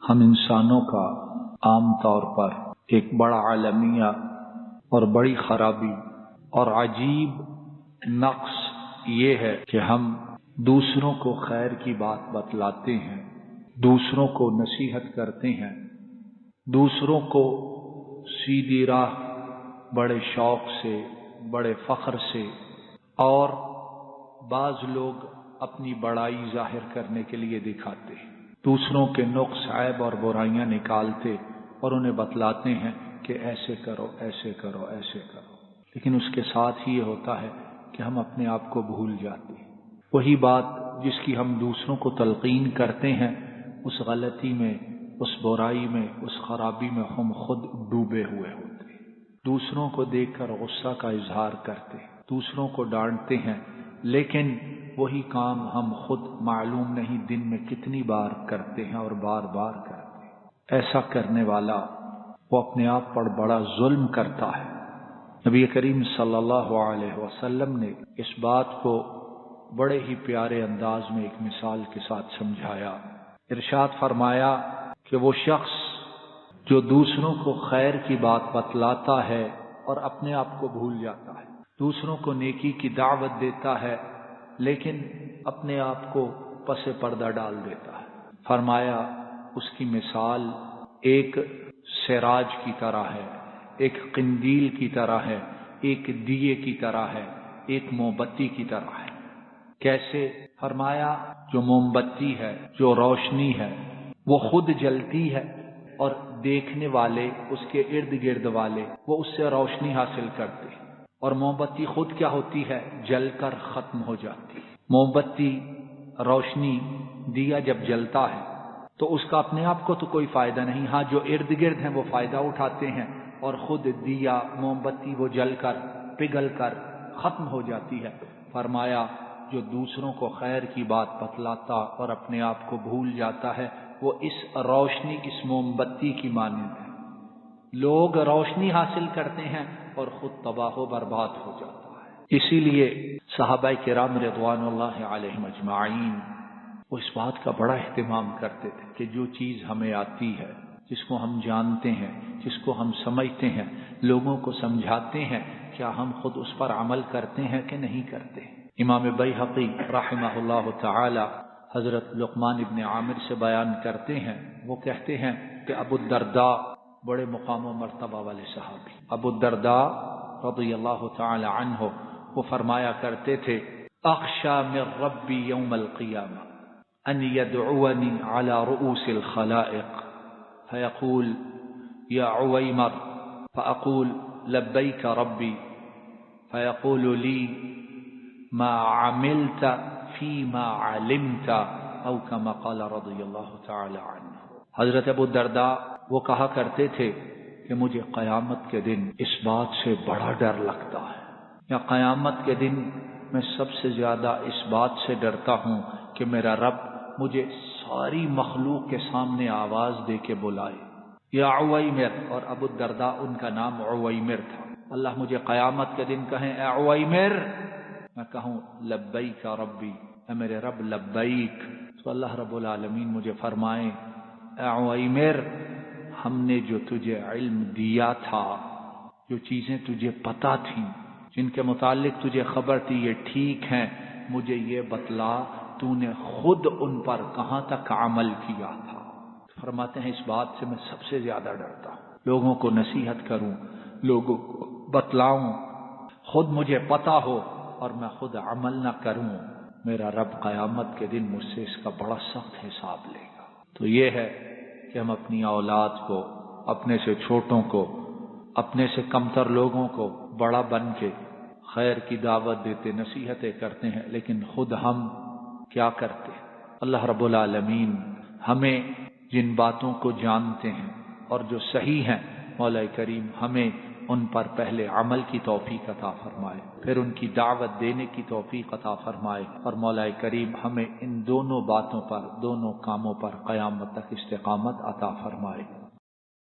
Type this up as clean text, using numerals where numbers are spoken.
ہم انسانوں کا عام طور پر ایک بڑا عالمیہ اور بڑی خرابی اور عجیب نقص یہ ہے کہ ہم دوسروں کو خیر کی بات بتلاتے ہیں، دوسروں کو نصیحت کرتے ہیں، دوسروں کو سیدھی راہ بڑے شوق سے، بڑے فخر سے، اور بعض لوگ اپنی بڑائی ظاہر کرنے کے لیے دکھاتے ہیں، دوسروں کے نقص عیب اور برائیاں نکالتے اور انہیں بتلاتے ہیں کہ ایسے کرو، ایسے کرو، ایسے کرو، لیکن اس کے ساتھ ہی یہ ہوتا ہے کہ ہم اپنے آپ کو بھول جاتے ہیں۔ وہی بات جس کی ہم دوسروں کو تلقین کرتے ہیں، اس غلطی میں، اس برائی میں، اس خرابی میں ہم خود ڈوبے ہوئے ہوتے ہیں۔ دوسروں کو دیکھ کر غصہ کا اظہار کرتے ہیں، دوسروں کو ڈانٹتے ہیں، لیکن وہی کام ہم خود معلوم نہیں دن میں کتنی بار کرتے ہیں اور بار بار کرتے ہیں۔ ایسا کرنے والا وہ اپنے آپ پر بڑا ظلم کرتا ہے۔ نبی کریم صلی اللہ علیہ وسلم نے اس بات کو بڑے ہی پیارے انداز میں ایک مثال کے ساتھ سمجھایا۔ ارشاد فرمایا کہ وہ شخص جو دوسروں کو خیر کی بات بتلاتا ہے اور اپنے آپ کو بھول جاتا ہے، دوسروں کو نیکی کی دعوت دیتا ہے لیکن اپنے آپ کو پس پردہ ڈال دیتا ہے، فرمایا اس کی مثال ایک سراج کی طرح ہے، ایک قندیل کی طرح ہے، ایک دیے کی طرح ہے، ایک موم بتی کی طرح ہے۔ کیسے؟ فرمایا جو موم بتی ہے، جو روشنی ہے، وہ خود جلتی ہے اور دیکھنے والے، اس کے ارد گرد والے، وہ اس سے روشنی حاصل کرتے ہیں، اور موم بتی خود کیا ہوتی ہے؟ جل کر ختم ہو جاتی ہے۔ موم بتی، روشنی، دیا جب جلتا ہے تو اس کا اپنے آپ کو تو کوئی فائدہ نہیں، ہاں جو ارد گرد ہیں وہ فائدہ اٹھاتے ہیں، اور خود دیا، موم بتی وہ جل کر، پگھل کر ختم ہو جاتی ہے۔ فرمایا جو دوسروں کو خیر کی بات بتلاتا اور اپنے آپ کو بھول جاتا ہے، وہ اس روشنی، اس موم بتی کی مانند ہے۔ لوگ روشنی حاصل کرتے ہیں اور خود تباہ و برباد ہو جاتا ہے۔ اسی لیے صحابہ کرام رضوان اللہ علیہم اجمعین وہ اس بات کا بڑا اہتمام کرتے تھے کہ جو چیز ہمیں آتی ہے، جس کو ہم جانتے ہیں، جس کو ہم سمجھتے ہیں، لوگوں کو سمجھاتے ہیں، کیا ہم خود اس پر عمل کرتے ہیں کہ نہیں کرتے۔ امام بیہقی رحمہ اللہ تعالی حضرت لقمان ابن عامر سے بیان کرتے ہیں، وہ کہتے ہیں کہ ابو الدرداء بڑے مقام و مرتبہ والے صحابی، ابو الدرداء رضی اللہ تعالی عنہ، وہ فرمایا کرتے تھے اخشى من ربی یوم القیامہ ان يدعوني على رؤوس الخلائق فيقول يا عويمر فأقول لبيك ربي فيقول لي ما عملت فيما علمت او كما قال رضی اللہ تعالی عنہ۔ حضرت ابو الدرداء وہ کہا کرتے تھے کہ مجھے قیامت کے دن اس بات سے بڑا ڈر لگتا ہے، یا قیامت کے دن میں سب سے زیادہ اس بات سے ڈرتا ہوں کہ میرا رب مجھے ساری مخلوق کے سامنے آواز دے کے بلائے، یا عویمر، اور ابو الدرداء ان کا نام عویمر تھا، اللہ مجھے قیامت کے دن کہیں اے عویمر، میں کہوں لبیک ربی، اے میرے رب لبیک، تو اللہ رب العالمین مجھے فرمائیں اے عویمر، ہم نے جو تجھے علم دیا تھا، جو چیزیں تجھے پتہ تھیں، جن کے متعلق تجھے خبر تھی یہ ٹھیک ہیں، مجھے یہ بتلا تو نے خود ان پر کہاں تک عمل کیا تھا۔ فرماتے ہیں اس بات سے میں سب سے زیادہ ڈرتا ہوں، لوگوں کو نصیحت کروں، لوگوں کو بتلاؤں، خود مجھے پتہ ہو اور میں خود عمل نہ کروں، میرا رب قیامت کے دن مجھ سے اس کا بڑا سخت حساب لے گا۔ تو یہ ہے کہ ہم اپنی اولاد کو، اپنے سے چھوٹوں کو، اپنے سے کمتر لوگوں کو بڑا بن کے خیر کی دعوت دیتے، نصیحتیں کرتے ہیں، لیکن خود ہم کیا کرتے ہیں؟ اللہ رب العالمین ہمیں جن باتوں کو جانتے ہیں اور جو صحیح ہیں، مولا کریم ہمیں ان پر پہلے عمل کی توفیق عطا فرمائے، پھر ان کی دعوت دینے کی توفیق عطا فرمائے، اور مولا کریم ہمیں ان دونوں باتوں پر، دونوں کاموں پر قیامت تک استقامت عطا فرمائے۔